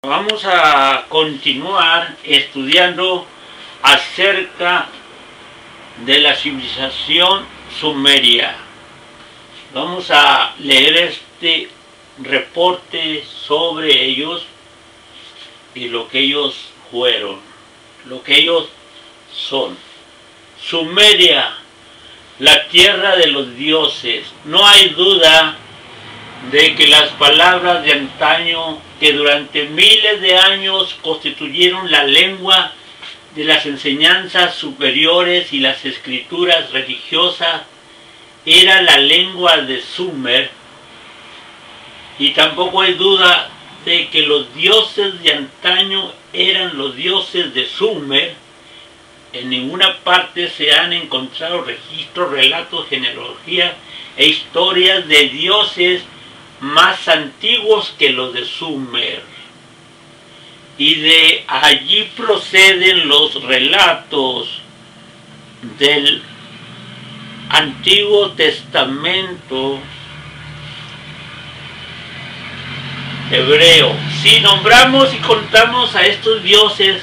Vamos a continuar estudiando acerca de la civilización sumeria. Vamos a leer este reporte sobre ellos y lo que ellos fueron, lo que ellos son. Sumeria, la tierra de los dioses. No hay duda de que las palabras de antaño, que durante miles de años constituyeron la lengua de las enseñanzas superiores y las escrituras religiosas, era la lengua de Sumer, y tampoco hay duda de que los dioses de antaño eran los dioses de Sumer. En ninguna parte se han encontrado registros, relatos, genealogía e historias de dioses más antiguos que los de Sumer, y de allí proceden los relatos del Antiguo Testamento hebreo. Si nombramos y contamos a estos dioses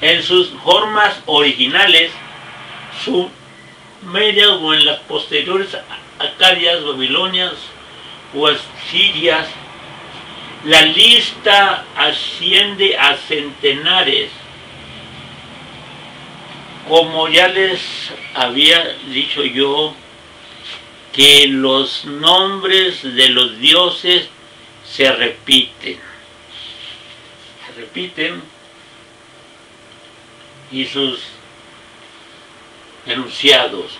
en sus formas originales, sumerias o en las posteriores acadias, babilonias o asirias, la lista asciende a centenares. Como ya les había dicho yo, que los nombres de los dioses se repiten, y sus enunciados,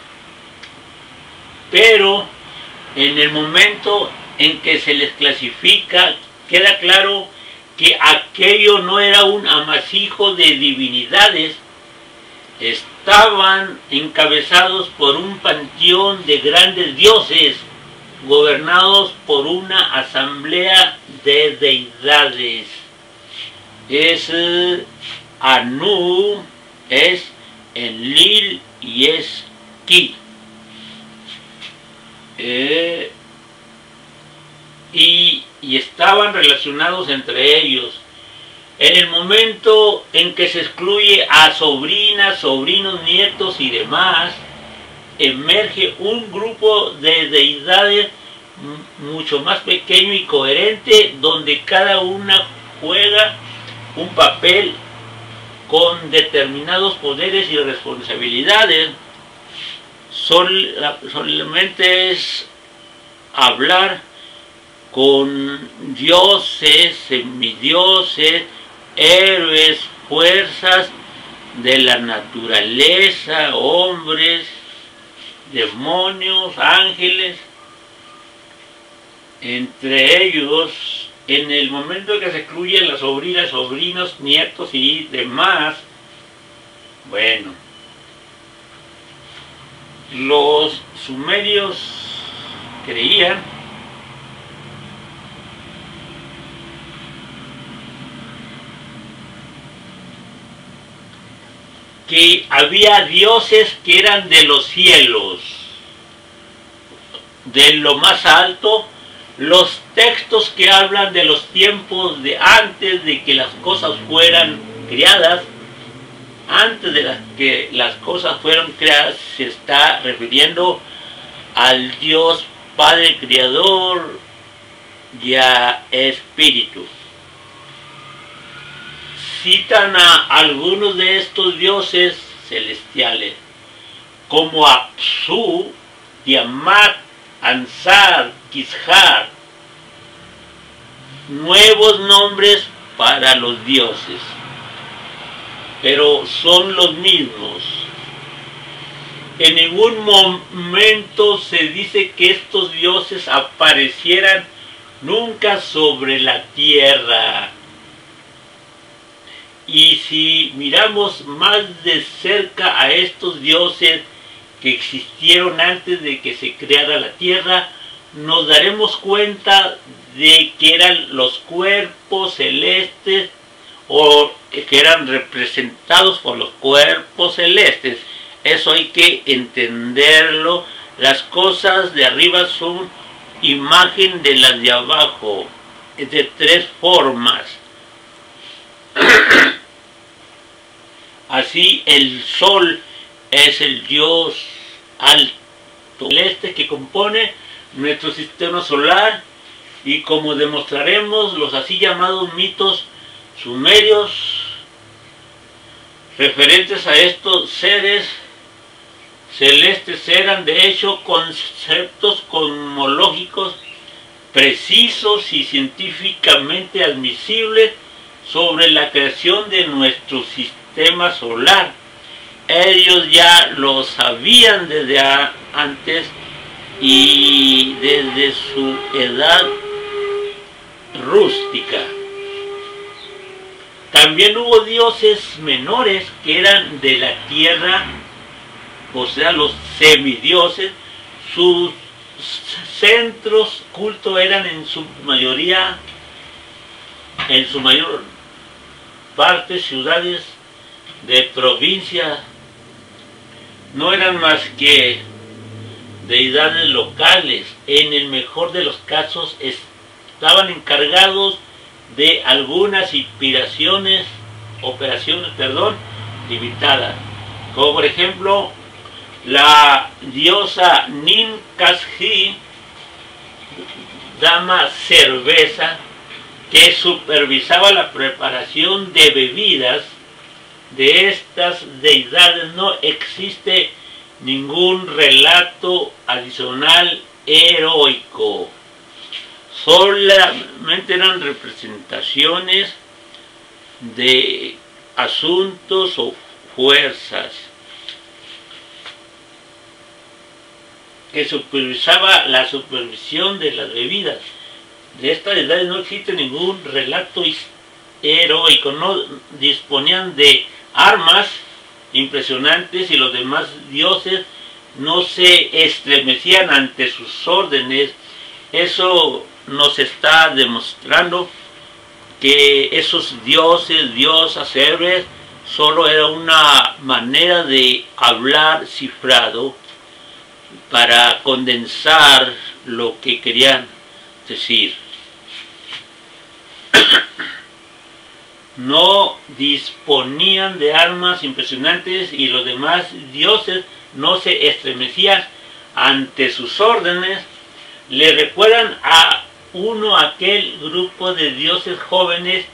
pero en el momento en que se les clasifica, queda claro que aquello no era un amasijo de divinidades. Estaban encabezados por un panteón de grandes dioses, gobernados por una asamblea de deidades. Es Anu, es Enlil y es Ki. Y estaban relacionados entre ellos. En el momento en que se excluye a sobrinas, sobrinos, nietos y demás, emerge un grupo de deidades mucho más pequeño y coherente, donde cada una juega un papel con determinados poderes y responsabilidades. Solamente es hablar con dioses, semidioses, héroes, fuerzas de la naturaleza, hombres, demonios, ángeles. Entre ellos, en el momento en que se excluyen las sobrinas, sobrinos, nietos y demás, bueno, los sumerios creían que había dioses que eran de los cielos, de lo más alto. Los textos que hablan de los tiempos de antes de que las cosas fueran creadas, antes de que las cosas fueron creadas, se está refiriendo al Dios Padre Creador y a Espíritu. Citan a algunos de estos dioses celestiales, como Apsu, Tiamat, Ansar, Kishar, nuevos nombres para los dioses, pero son los mismos. En ningún momento se dice que estos dioses aparecieran nunca sobre la tierra. Y si miramos más de cerca a estos dioses que existieron antes de que se creara la tierra, nos daremos cuenta de que eran los cuerpos celestes, o que eran representados por los cuerpos celestes. Eso hay que entenderlo. Las cosas de arriba son imagen de las de abajo, de tres formas. Así el Sol es el dios alto celeste que compone nuestro sistema solar, y como demostraremos, los así llamados mitos sumerios referentes a estos seres celestes eran de hecho conceptos cosmológicos precisos y científicamente admisibles sobre la creación de nuestro sistema solar. Ellos ya lo sabían desde antes y desde su edad rústica. También hubo dioses menores que eran de la tierra, o sea, los semidioses. Sus centros culto eran en su mayor parte ciudades de provincia. No eran más que deidades locales. En el mejor de los casos estaban encargados de algunas operaciones limitadas, como por ejemplo la diosa Ninkasi, dama cerveza, que supervisaba la preparación de bebidas. De estas deidades no existe ningún relato adicional heroico. Solamente eran representaciones de asuntos o fuerzas que supervisaba la supervisión de las bebidas. De estas deidades no existe ningún relato heroico. No disponían de armas impresionantes y los demás dioses no se estremecían ante sus órdenes. Eso nos está demostrando que esos diosas, héroes, solo era una manera de hablar cifrado para condensar lo que querían decir. No disponían de armas impresionantes y los demás dioses no se estremecían ante sus órdenes. Le recuerdan a aquel grupo de dioses jóvenes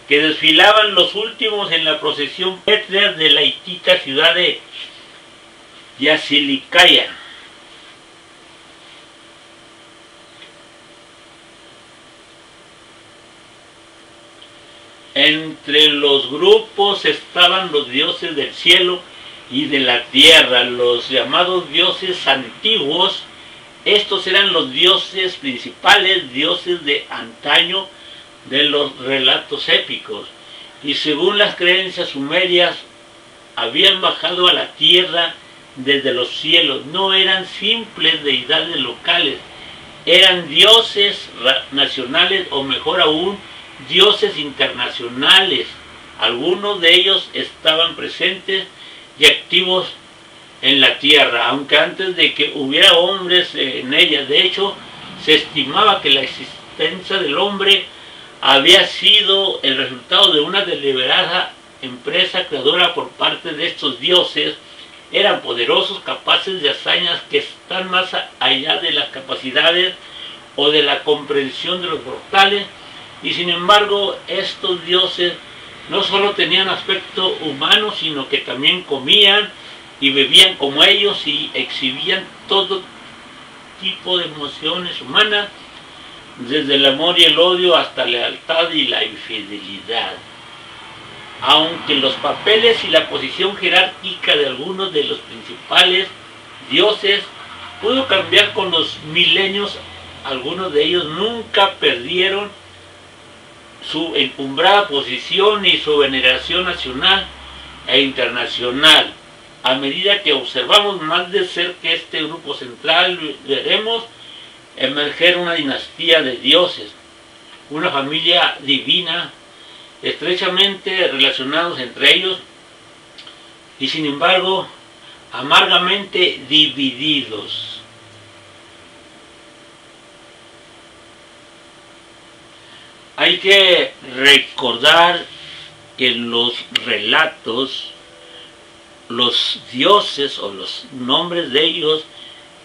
que desfilaban los últimos en la procesión pétrea de la hitita ciudad de Yasilicaya. Entre los grupos estaban los dioses del cielo y de la tierra, los llamados dioses antiguos. Estos eran los dioses principales, dioses de antaño de los relatos épicos, y según las creencias sumerias habían bajado a la tierra desde los cielos. No eran simples deidades locales, eran dioses nacionales, o mejor aún, dioses internacionales. Algunos de ellos estaban presentes y activos en la tierra, aunque antes de que hubiera hombres en ella. De hecho, se estimaba que la existencia del hombre había sido el resultado de una deliberada empresa creadora por parte de estos dioses. Eran poderosos, capaces de hazañas que están más allá de las capacidades o de la comprensión de los mortales. Y sin embargo, estos dioses no solo tenían aspecto humano, sino que también comían y bebían como ellos y exhibían todo tipo de emociones humanas, desde el amor y el odio hasta la lealtad y la infidelidad. Aunque los papeles y la posición jerárquica de algunos de los principales dioses pudo cambiar con los milenios, algunos de ellos nunca perdieron su encumbrada posición y su veneración nacional e internacional. A medida que observamos más de cerca este grupo central, veremos emerger una dinastía de dioses, una familia divina, estrechamente relacionados entre ellos y sin embargo amargamente divididos. Hay que recordar que los relatos, los dioses o los nombres de ellos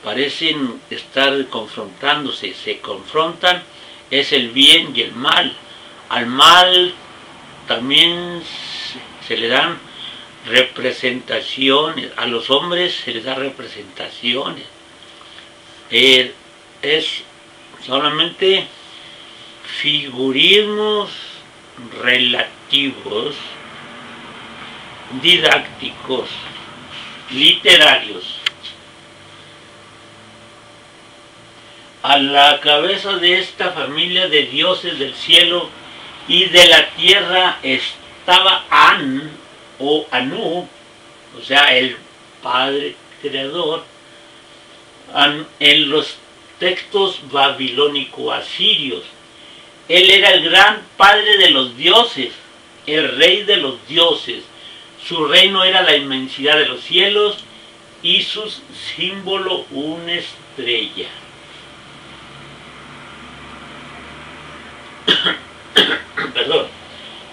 parecen estar confrontándose, se confrontan, es el bien y el mal. Al mal también se le dan representaciones, a los hombres se les da representaciones. Es solamente figurismos relativos, didácticos, literarios. A la cabeza de esta familia de dioses del cielo y de la tierra estaba An o Anu, o sea, el Padre Creador, en los textos babilónico-asirios. Él era el gran padre de los dioses, el rey de los dioses. Su reino era la inmensidad de los cielos y su símbolo una estrella. Perdón.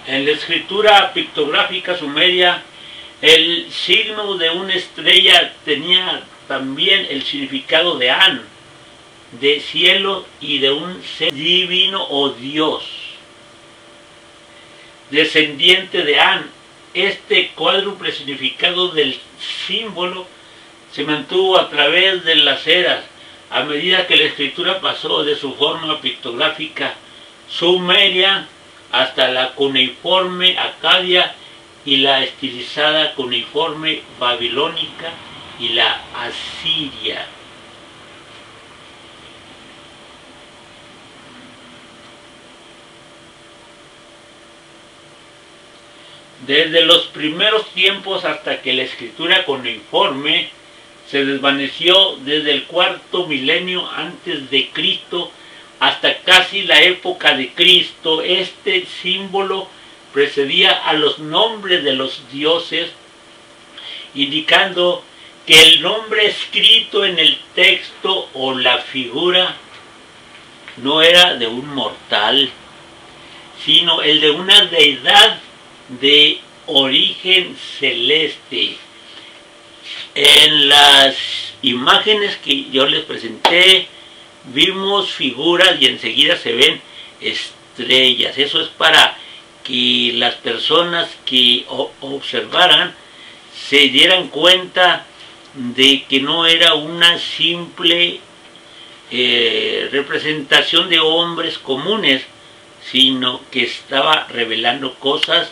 En la escritura pictográfica sumeria, el signo de una estrella tenía también el significado de An, de cielo, y de un ser divino o Dios, descendiente de An. Este cuádruple significado del símbolo se mantuvo a través de las eras, a medida que la escritura pasó de su forma pictográfica sumeria hasta la cuneiforme acadia y la estilizada cuneiforme babilónica y la asiria. Desde los primeros tiempos hasta que la escritura cuneiforme se desvaneció, desde el cuarto milenio antes de Cristo hasta casi la época de Cristo, este símbolo precedía a los nombres de los dioses, indicando que el nombre escrito en el texto o la figura no era de un mortal, sino el de una deidad de origen celeste. En las imágenes que yo les presenté vimos figuras y enseguida se ven estrellas. Eso es para que las personas que observaran se dieran cuenta de que no era una simple representación de hombres comunes, sino que estaba revelando cosas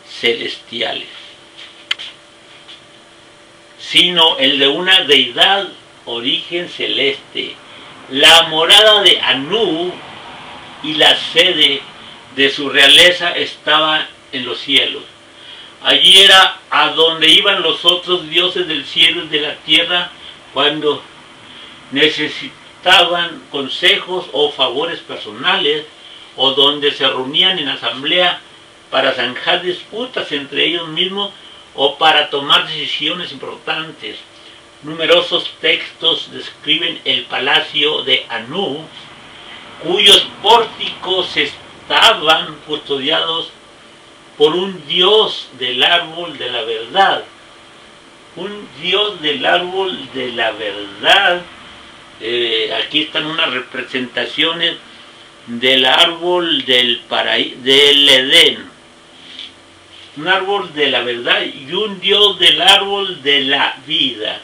celestiales, sino el de una deidad origen celeste. La morada de Anu y la sede de su realeza estaba en los cielos. Allí era a donde iban los otros dioses del cielo y de la tierra cuando necesitaban consejos o favores personales, o donde se reunían en asamblea para zanjar disputas entre ellos mismos o para tomar decisiones importantes. Numerosos textos describen el palacio de Anu, cuyos pórticos estaban custodiados por un dios del árbol de la verdad. Un dios del árbol de la verdad. Aquí están unas representaciones del árbol del Edén. Un árbol de la verdad y un dios del árbol de la vida.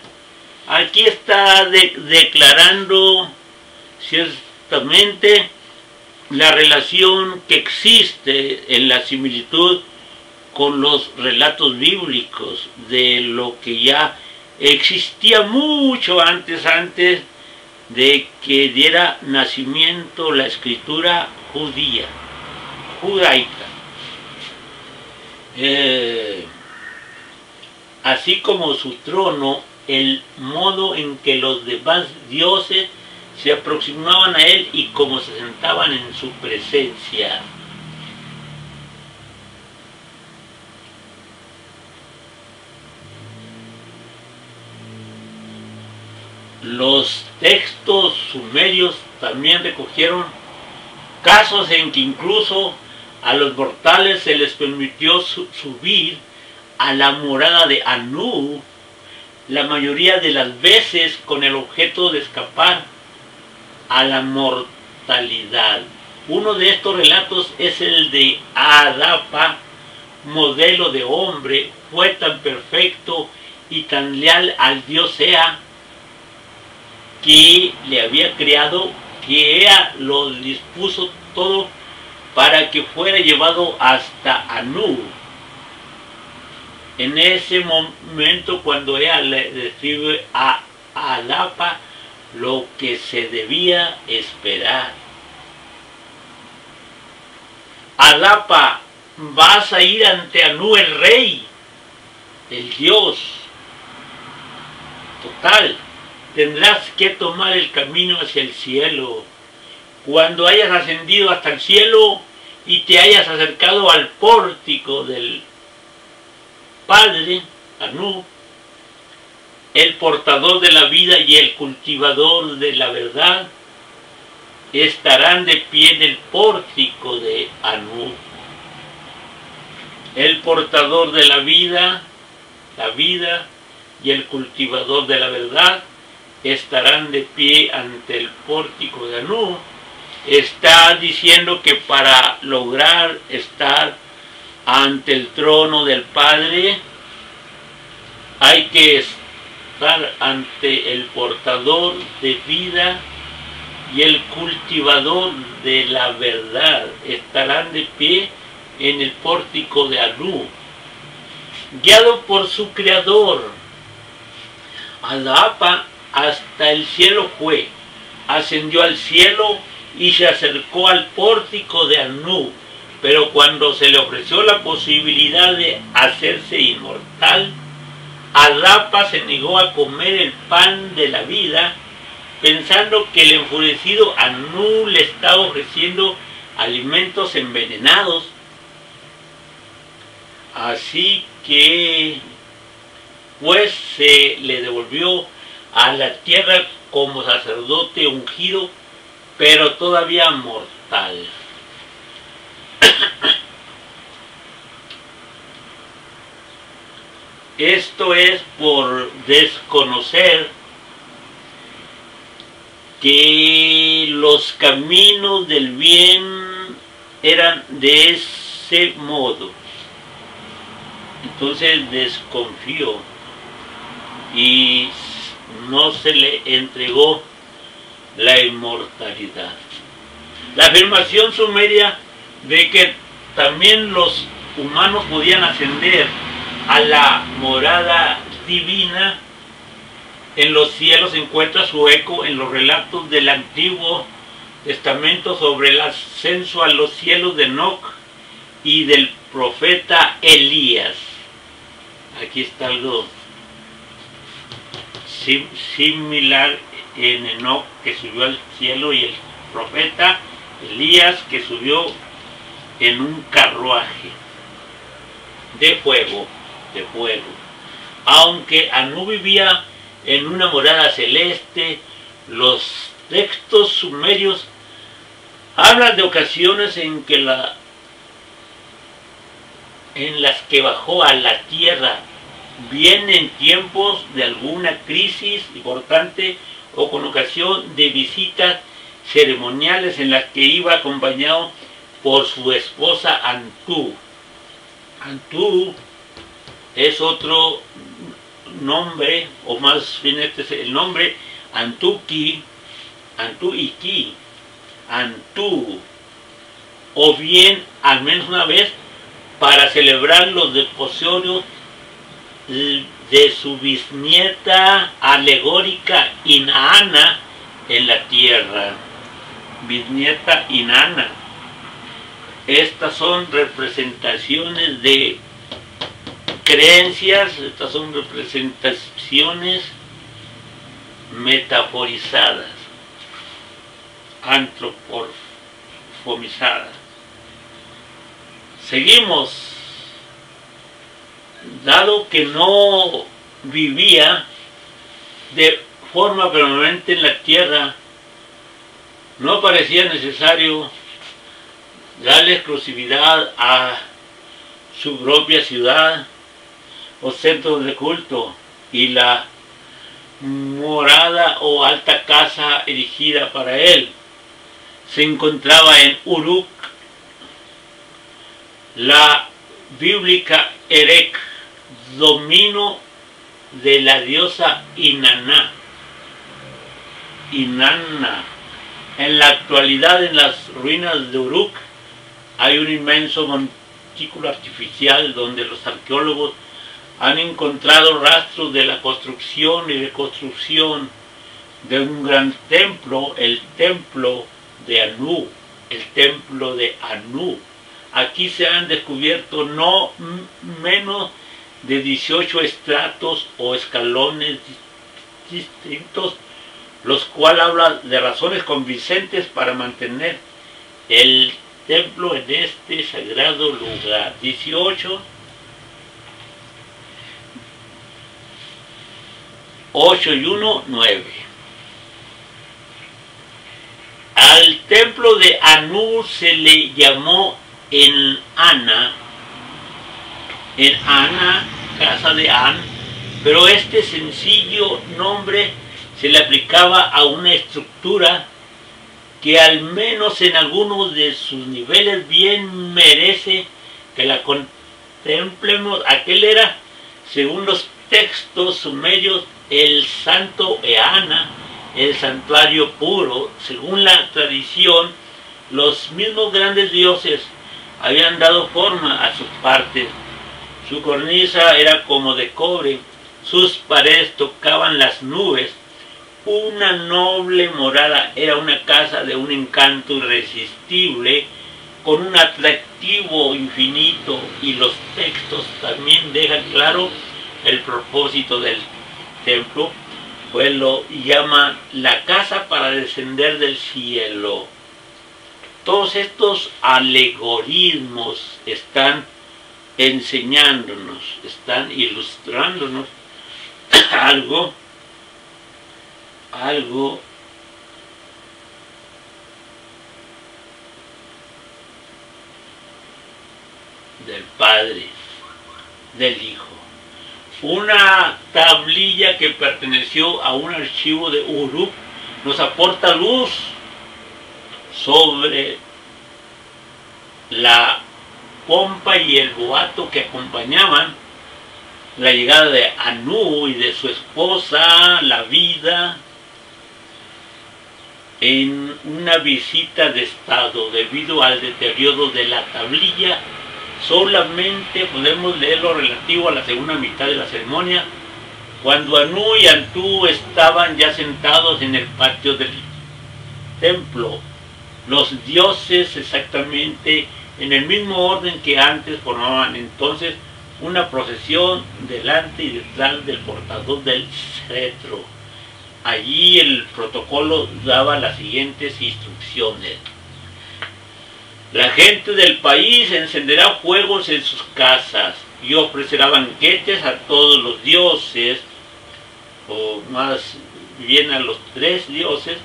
Aquí está declarando ciertamente la relación que existe en la similitud con los relatos bíblicos de lo que ya existía mucho antes de que diera nacimiento la escritura judaica. Así como su trono, el modo en que los demás dioses se aproximaban a él y cómo se sentaban en su presencia. Los textos sumerios también recogieron casos en que incluso A los mortales se les permitió subir a la morada de Anu, la mayoría de las veces con el objeto de escapar a la mortalidad. Uno de estos relatos es el de Adapa, modelo de hombre, fue tan perfecto y tan leal al dios Ea que le había creado, que Ea lo dispuso todo para que fuera llevado hasta Anu. En ese momento, cuando Ea le describe a Adapa lo que se debía esperar. Adapa, vas a ir ante Anu el rey, el dios. Total, tendrás que tomar el camino hacia el cielo. Cuando hayas ascendido hasta el cielo y te hayas acercado al pórtico del Padre, Anu, el portador de la vida y el cultivador de la verdad, estarán de pie en el pórtico de Anu. El portador de la vida y el cultivador de la verdad estarán de pie ante el pórtico de Anu. Está diciendo que para lograr estar ante el trono del Padre hay que estar ante el portador de vida y el cultivador de la verdad. Estarán de pie en el pórtico de Anu, guiado por su creador. Adapa hasta el cielo fue, ascendió al cielo y se acercó al pórtico de Anu, pero cuando se le ofreció la posibilidad de hacerse inmortal, Adapa se negó a comer el pan de la vida, pensando que el enfurecido Anu le estaba ofreciendo alimentos envenenados. Así que pues se le devolvió a la tierra como sacerdote ungido, pero todavía mortal. Esto es por desconocer que los caminos del bien eran de ese modo. Entonces desconfió y no se le entregó la inmortalidad. La afirmación sumeria de que también los humanos podían ascender a la morada divina en los cielos encuentra su eco en los relatos del Antiguo Testamento sobre el ascenso a los cielos de Enoc y del profeta Elías. Aquí está algo similar en Enoc, que subió al cielo, y el profeta Elías, que subió en un carruaje de fuego. Aunque Anu vivía en una morada celeste, los textos sumerios hablan de ocasiones en las que bajó a la tierra, bien en tiempos de alguna crisis importante o con ocasión de visitas ceremoniales en las que iba acompañado por su esposa Antú. Antú es otro nombre, o más bien este es el nombre, Antuki, Antú, o bien al menos una vez para celebrar los desposorios de su bisnieta alegórica Inanna en la tierra. Bisnieta Inanna. Estas son representaciones de creencias, estas son representaciones metaforizadas, antropomorfizadas. Seguimos. Dado que no vivía de forma permanente en la tierra, no parecía necesario darle exclusividad a su propia ciudad o centro de culto, y la morada o alta casa erigida para él se encontraba en Uruk, la bíblica Erech, dominio de la diosa Inanna. En la actualidad, en las ruinas de Uruk hay un inmenso montículo artificial donde los arqueólogos han encontrado rastros de la construcción y reconstrucción de un gran templo, el templo de Anu, el templo de Anu. Aquí se han descubierto no menos de 18 estratos o escalones distintos, los cuales hablan de razones convincentes para mantener el templo en este sagrado lugar. 18, 8 y 1, 9. Al templo de Anu se le llamó en Ana, casa de An, pero este sencillo nombre se le aplicaba a una estructura que al menos en algunos de sus niveles bien merece que la contemplemos. Aquel era, según los textos sumerios, el santo Eana, el santuario puro. Según la tradición, los mismos grandes dioses habían dado forma a sus partes. Su cornisa era como de cobre, sus paredes tocaban las nubes. Una noble morada era una casa de un encanto irresistible, con un atractivo infinito, y los textos también dejan claro el propósito del templo, pues lo llama la casa para descender del cielo. Todos estos alegorismos están enseñándonos, están ilustrándonos algo del Padre, del Hijo. Una tablilla que perteneció a un archivo de Uruk nos aporta luz sobre la pompa y el boato que acompañaban la llegada de Anu y de su esposa, la vida, en una visita de estado. Debido al deterioro de la tablilla, solamente podemos leer lo relativo a la segunda mitad de la ceremonia, cuando Anu y Antú estaban ya sentados en el patio del templo. Los dioses, exactamente en el mismo orden que antes, formaban entonces una procesión delante y detrás del portador del cetro. Allí el protocolo daba las siguientes instrucciones: la gente del país encenderá fuegos en sus casas y ofrecerá banquetes a todos los dioses, o más bien a los 3 dioses.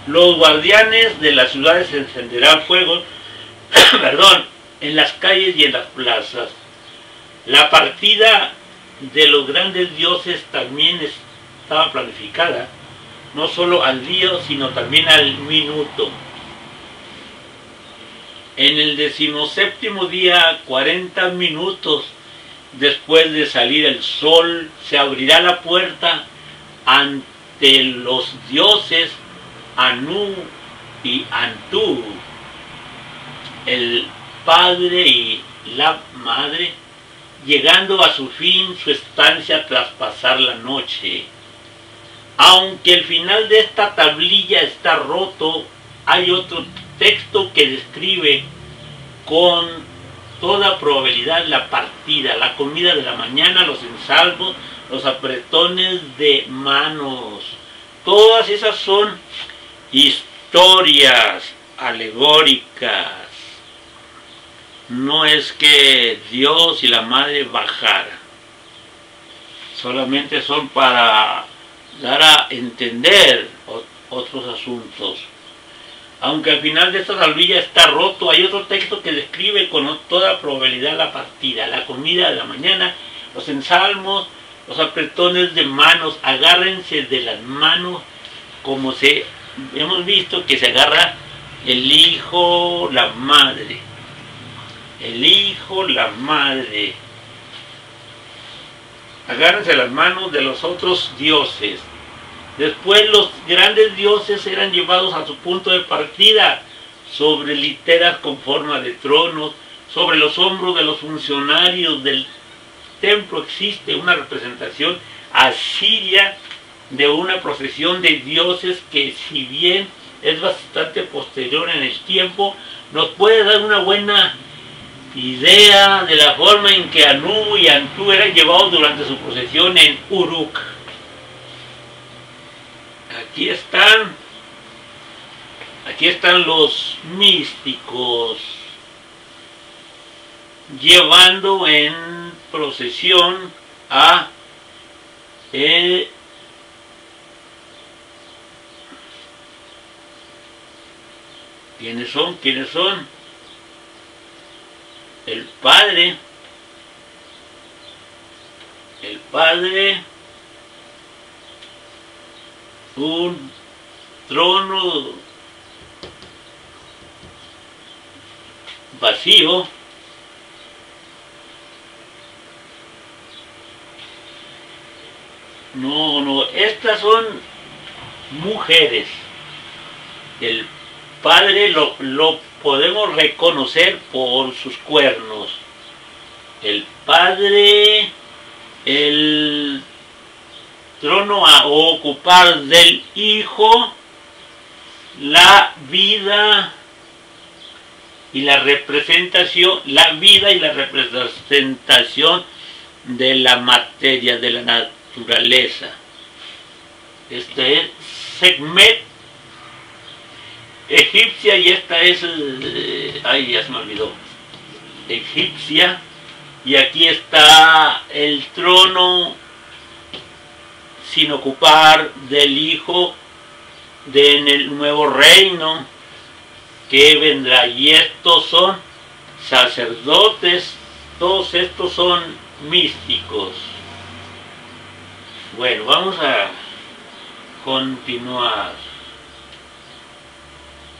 Los guardianes de las ciudades encenderán fuegos en las calles y en las plazas. La partida de los grandes dioses también estaba planificada, no solo al día, sino también al minuto. En el 17º día, 40 minutos después de salir el sol, se abrirá la puerta ante los dioses Anu y Antú, el padre y la madre, llegando a su fin su estancia tras pasar la noche. Aunque el final de esta tablilla está roto, hay otro texto que describe con toda probabilidad la partida, la comida de la mañana, los ensalmos, los apretones de manos. Todas esas son historias alegóricas. No es que Dios y la Madre bajaran, solamente son para dar a entender otros asuntos. aunque al final de esta tablilla está roto, hay otro texto que describe con toda probabilidad la partida, la comida de la mañana, los ensalmos, los apretones de manos, agárrense de las manos, como hemos visto que se agarra el hijo, la madre. El hijo, la madre. Agárrense las manos de los otros dioses. Después los grandes dioses eran llevados a su punto de partida sobre literas con forma de tronos, sobre los hombros de los funcionarios del templo existe una representación asiria de una procesión de dioses que, si bien es bastante posterior en el tiempo, nos puede dar una buena idea de la forma en que Anu y Antu eran llevados durante su procesión en Uruk. Aquí están los místicos llevando en procesión a ¿quiénes son? El Padre, un trono vacío, no, estas son mujeres. El Padre lo podemos reconocer por sus cuernos. El Padre, el trono a ocupar del Hijo, la vida y la representación, de la materia, de la naturaleza. Este es Sekhmet egipcia y esta es, ya se me olvidó, egipcia, y aquí está el trono sin ocupar del Hijo en el nuevo reino que vendrá, y estos son sacerdotes, todos estos son místicos. Bueno, vamos a continuar.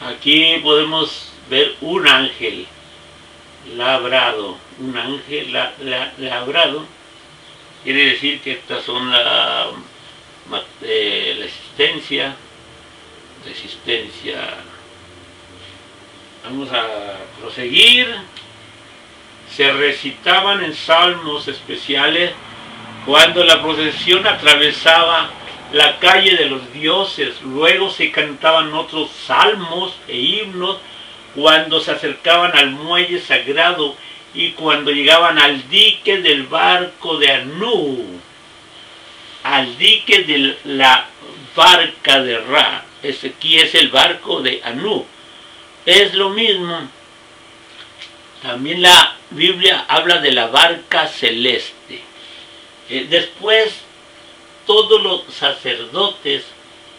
Aquí podemos ver un ángel labrado, labrado, quiere decir que estas son la resistencia. Vamos a proseguir. Se recitaban en salmos especiales cuando la procesión atravesaba la calle de los dioses. Luego se cantaban otros salmos e himnos cuando se acercaban al muelle sagrado y cuando llegaban al dique del barco de Anu, al dique de la barca de Ra. Aquí es el barco de Anu. Es lo mismo. También la Biblia habla de la barca celeste. Después, todos los sacerdotes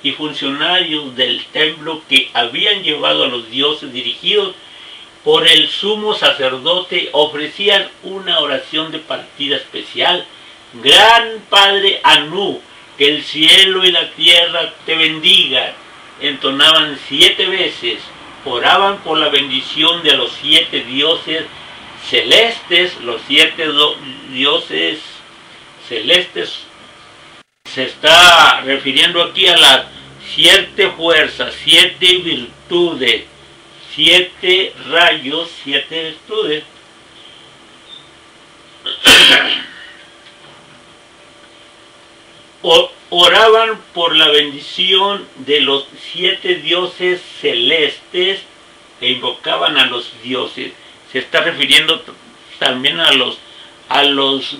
y funcionarios del templo que habían llevado a los dioses dirigidos por el sumo sacerdote ofrecían una oración de partida especial. Gran Padre Anu, que el cielo y la tierra te bendigan. Entonaban 7 veces, oraban por la bendición de los 7 dioses celestes. Los 7 dioses celestes se está refiriendo aquí a las 7 fuerzas, 7 virtudes, 7 rayos, 7 virtudes. Oraban por la bendición de los 7 dioses celestes e invocaban a los dioses. Se está refiriendo también a los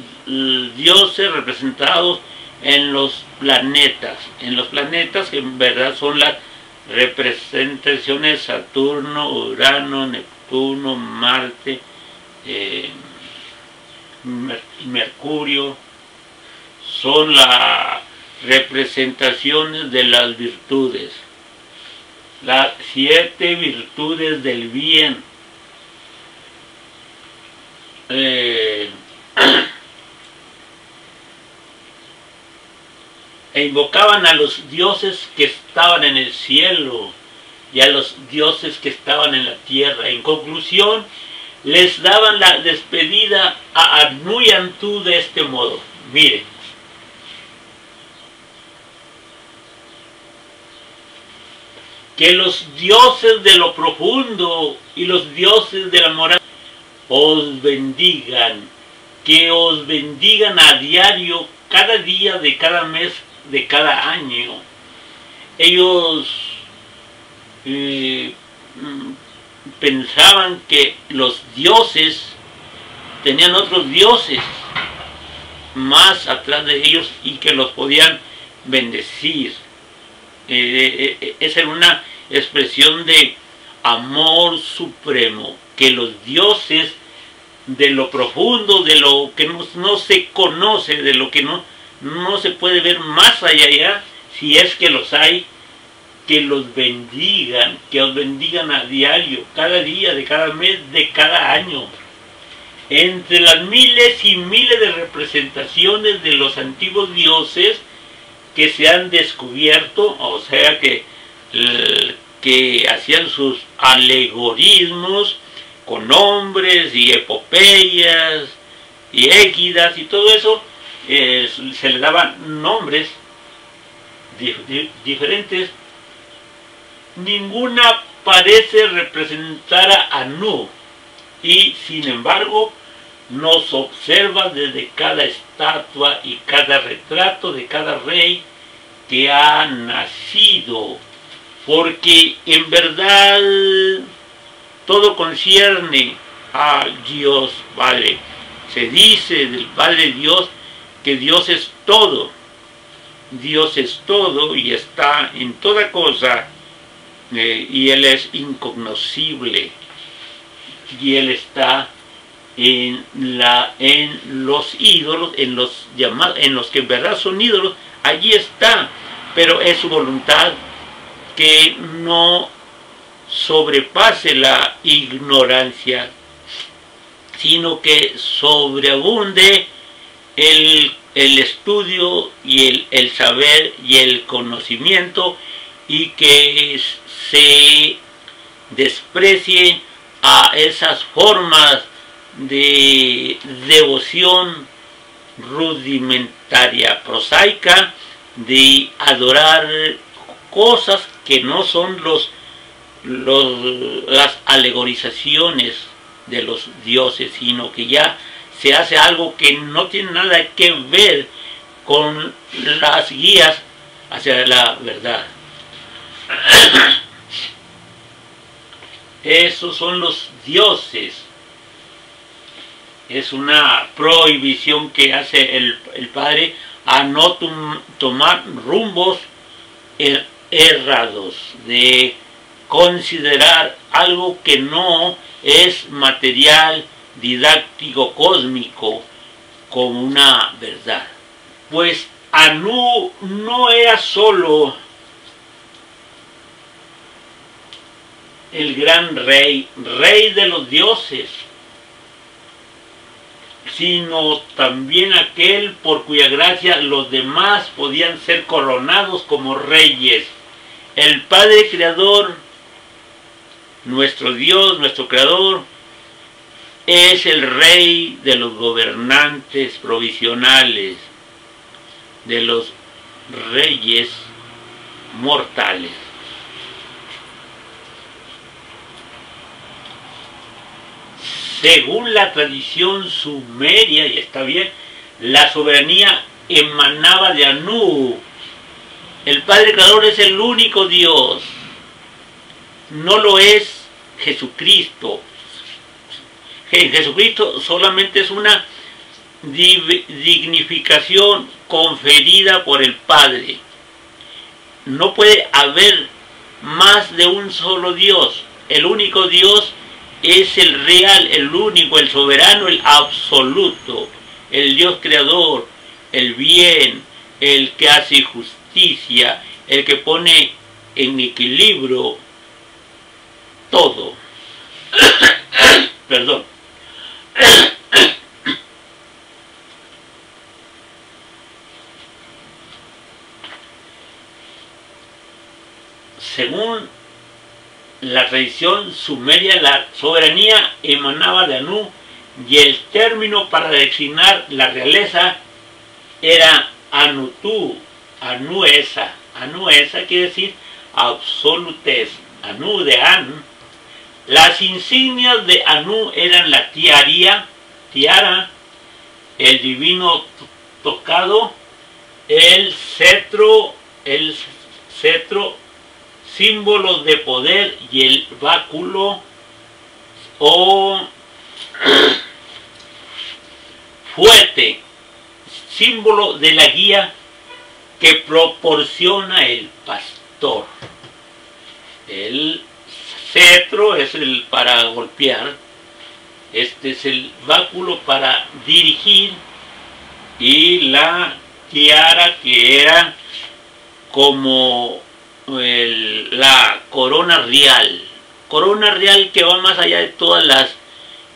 dioses representados en los planetas. En los planetas, que en verdad son las representaciones Saturno, Urano, Neptuno, Marte, Mercurio, son las representaciones de las virtudes. las 7 virtudes del bien. E invocaban a los dioses que estaban en el cielo y a los dioses que estaban en la tierra. En conclusión, les daban la despedida a Anu y Antú de este modo. Miren, que los dioses de lo profundo y los dioses de la moral os bendigan, que os bendigan a diario, cada día de cada mes, de cada año. Ellos pensaban que los dioses tenían otros dioses más atrás de ellos y que los podían bendecir. Esa era una expresión de amor supremo, que los dioses de lo profundo, de lo que no se conoce, de lo que no se puede ver más allá, si es que los hay, que los bendigan, que os bendigan a diario, cada día, de cada mes, de cada año. Entre las miles y miles de representaciones de los antiguos dioses que se han descubierto, o sea que hacían sus alegorismos con nombres y epopeyas y équidas y todo eso, se le daban nombres diferentes. Ninguna parece representar a Anu, y sin embargo nos observa desde cada estatua y cada retrato de cada rey que ha nacido, porque en verdad todo concierne a Dios Padre. Se dice del Padre Dios que Dios es todo y está en toda cosa, y Él es incognoscible, y Él está en los ídolos, en los que en verdad son ídolos. Allí está, pero es su voluntad que no sobrepase la ignorancia, sino que sobreabunde el estudio y el saber y el conocimiento, y que se desprecie a esas formas de devoción rudimentaria, prosaica, de adorar cosas que no son las alegorizaciones de los dioses, sino que ya se hace algo que no tiene nada que ver con las guías hacia la verdad. Esos son los dioses. Es una prohibición que hace el Padre a no tomar rumbos errados, de considerar algo que no es material, didáctico, cósmico, como una verdad. Pues Anu no era solo el gran rey de los dioses, sino también aquel por cuya gracia los demás podían ser coronados como reyes. El Padre Creador, nuestro Dios, nuestro Creador, es el rey de los gobernantes provisionales, de los reyes mortales. Según la tradición sumeria, y está bien, la soberanía emanaba de Anu. El Padre Creador es el único Dios. No lo es Jesucristo. Jesucristo solamente es una dignificación conferida por el Padre. No puede haber más de un solo Dios. El único Dios es el real, el único, el soberano, el absoluto, el Dios creador, el bien, el que hace justicia, el que pone en equilibrio todo. Perdón. Según la tradición sumeria, la soberanía emanaba de Anu y el término para designar la realeza era Anutu, Anuesa. Anuesa quiere decir absolutez, Anu de An. Las insignias de Anu eran la tiara, el divino tocado, el cetro, símbolos de poder, y el báculo o fuerte, símbolo de la guía que proporciona el pastor. El cetro es el para golpear, este es el báculo para dirigir, y la tiara que era como la corona real que va más allá de todas las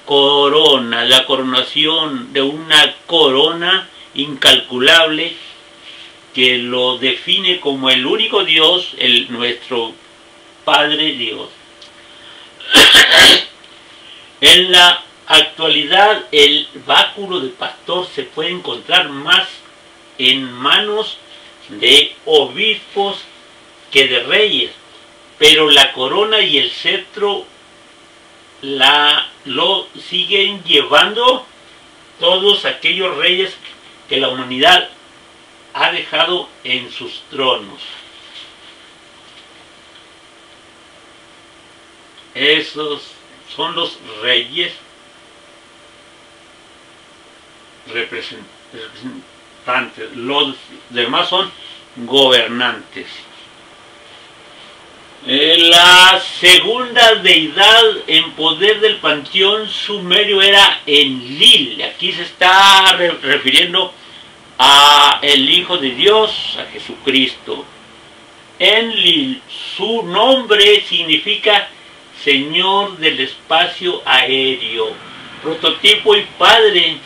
coronas, la coronación de una corona incalculable que lo define como el único Dios, nuestro Padre Dios. En la actualidad el báculo de pastor se puede encontrar más en manos de obispos que de reyes, pero la corona y el cetro lo siguen llevando todos aquellos reyes que la humanidad ha dejado en sus tronos. Esos son los reyes representantes, los demás son gobernantes. La segunda deidad en poder del panteón sumerio era Enlil. Aquí se está refiriendo a el Hijo de Dios, a Jesucristo. Enlil, su nombre significa Señor del espacio aéreo, prototipo y padre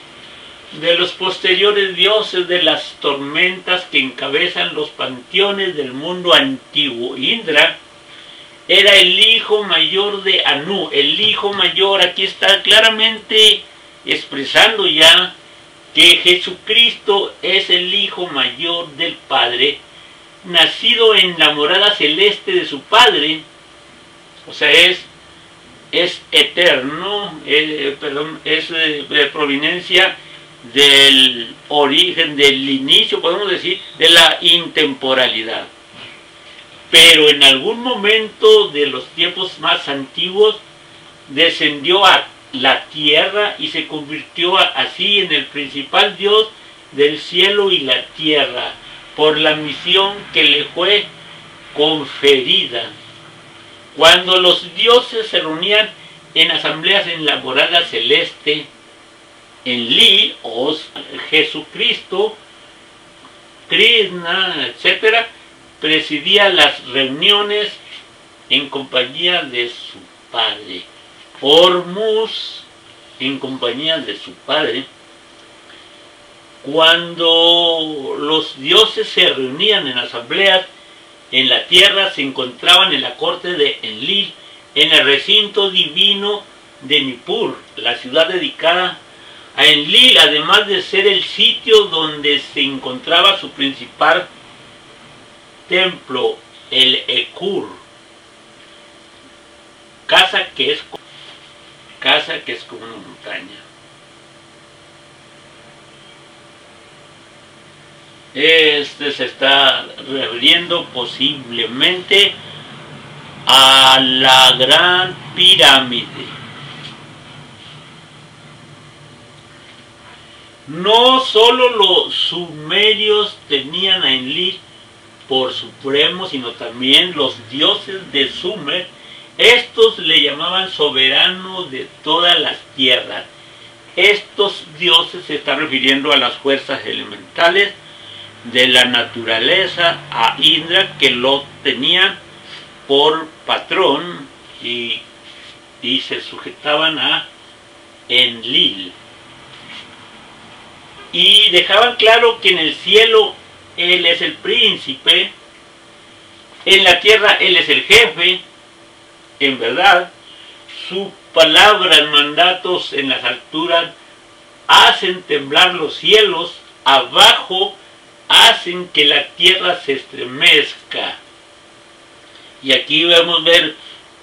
de los posteriores dioses de las tormentas que encabezan los panteones del mundo antiguo. Indra era el hijo mayor de Anu. El hijo mayor, aquí está claramente expresando ya que Jesucristo es el hijo mayor del Padre, nacido en la morada celeste de su Padre. O sea, es eterno, es de proveniencia del origen, del inicio, podemos decir, de la intemporalidad. Pero en algún momento de los tiempos más antiguos descendió a la tierra y se convirtió así en el principal Dios del cielo y la tierra, por la misión que le fue conferida. Cuando los dioses se reunían en asambleas en la morada celeste, Enlil o Jesucristo, Krishna, etc., presidía las reuniones en compañía de su padre. Hormuz en compañía de su padre. Cuando los dioses se reunían en asambleas en la tierra, se encontraban en la corte de Enlil, en el recinto divino de Nippur, la ciudad dedicada a Enlil, además de ser el sitio donde se encontraba su principal templo, el Ekur, casa que es como una montaña. Este se está refiriendo posiblemente a la Gran Pirámide. No solo los sumerios tenían a Enlil por supremo, sino también los dioses de Sumer. Estos le llamaban soberano de todas las tierras. Estos dioses se están refiriendo a las fuerzas elementales de la naturaleza, a Indra, que lo tenía por patrón, y y se sujetaban a Enlil. Y dejaban claro que en el cielo Él es el príncipe, en la tierra Él es el jefe. En verdad, su palabra, mandatos en las alturas hacen temblar los cielos, abajo hacen que la tierra se estremezca. Y aquí vamos a ver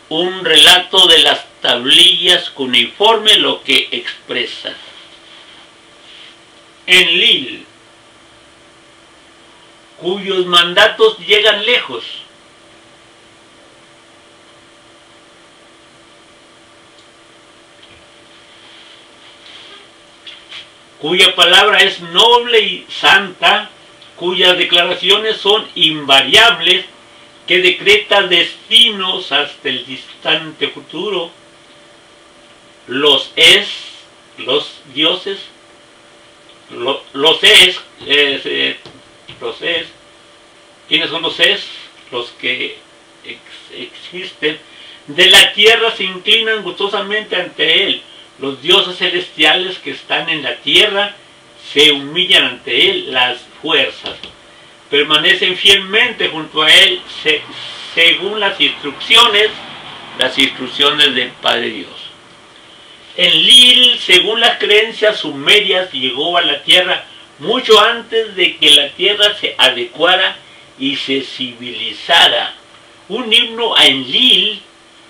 un relato de las tablillas cuneiforme, lo que expresa. Enlil, cuyos mandatos llegan lejos. Cuya palabra es noble y santa, cuyas declaraciones son invariables, que decreta destinos hasta el distante futuro. Los dioses, ¿quiénes son los es? Los que existen. De la tierra se inclinan gustosamente ante Él. Los dioses celestiales que están en la tierra se humillan ante Él. Las fuerzas permanecen fielmente junto a Él según las instrucciones del Padre Dios. Enlil, según las creencias sumerias, llegó a la tierra mucho antes de que la tierra se adecuara y se civilizara. Un himno a Enlil,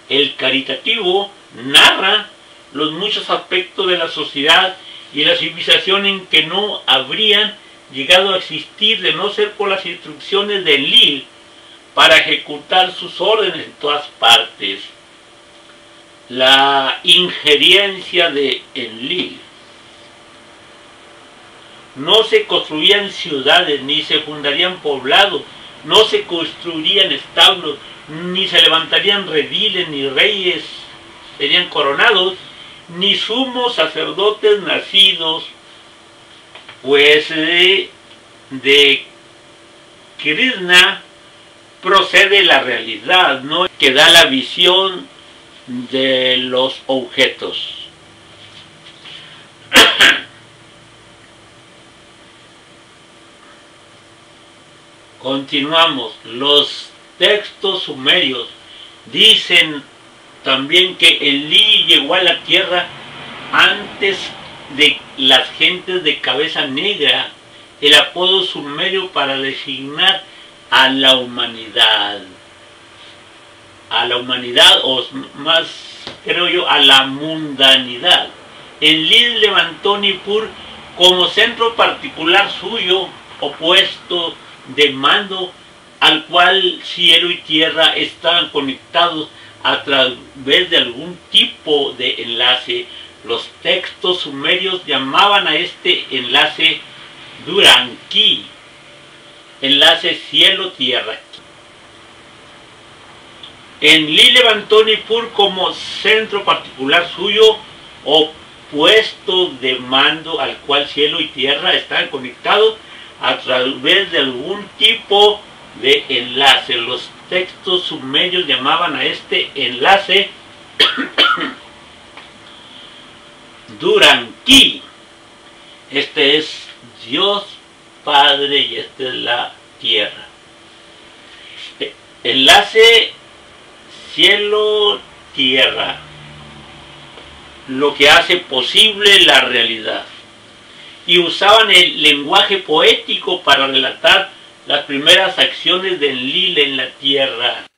el caritativo, narra los muchos aspectos de la sociedad y la civilización en que no habrían llegado a existir de no ser por las instrucciones de Enlil para ejecutar sus órdenes en todas partes. La injerencia de Enlil. No se construían ciudades, ni se fundarían poblados, no se construirían establos, ni se levantarían rediles, ni reyes serían coronados, ni sumos sacerdotes nacidos, pues de Krishna procede la realidad, ¿no?, que da la visión de los objetos. Continuamos. Los textos sumerios dicen también que Enlil llegó a la tierra antes de las gentes de cabeza negra, el apodo sumerio para designar a la humanidad. O más, creo yo, a la mundanidad. Enlil levantó Nippur como centro particular suyo, opuesto de mando, al cual cielo y tierra estaban conectados a través de algún tipo de enlace. Los textos sumerios llamaban a este enlace Duranki, enlace cielo-tierra. Enlil levantó Nippur como centro particular suyo, opuesto de mando, al cual cielo y tierra estaban conectados a través de algún tipo de enlace. Los textos sumerios llamaban a este enlace Duranki. Este es Dios Padre y esta es la tierra. Enlace cielo-tierra, lo que hace posible la realidad. Y usaban el lenguaje poético para relatar las primeras acciones de Enlil en la tierra.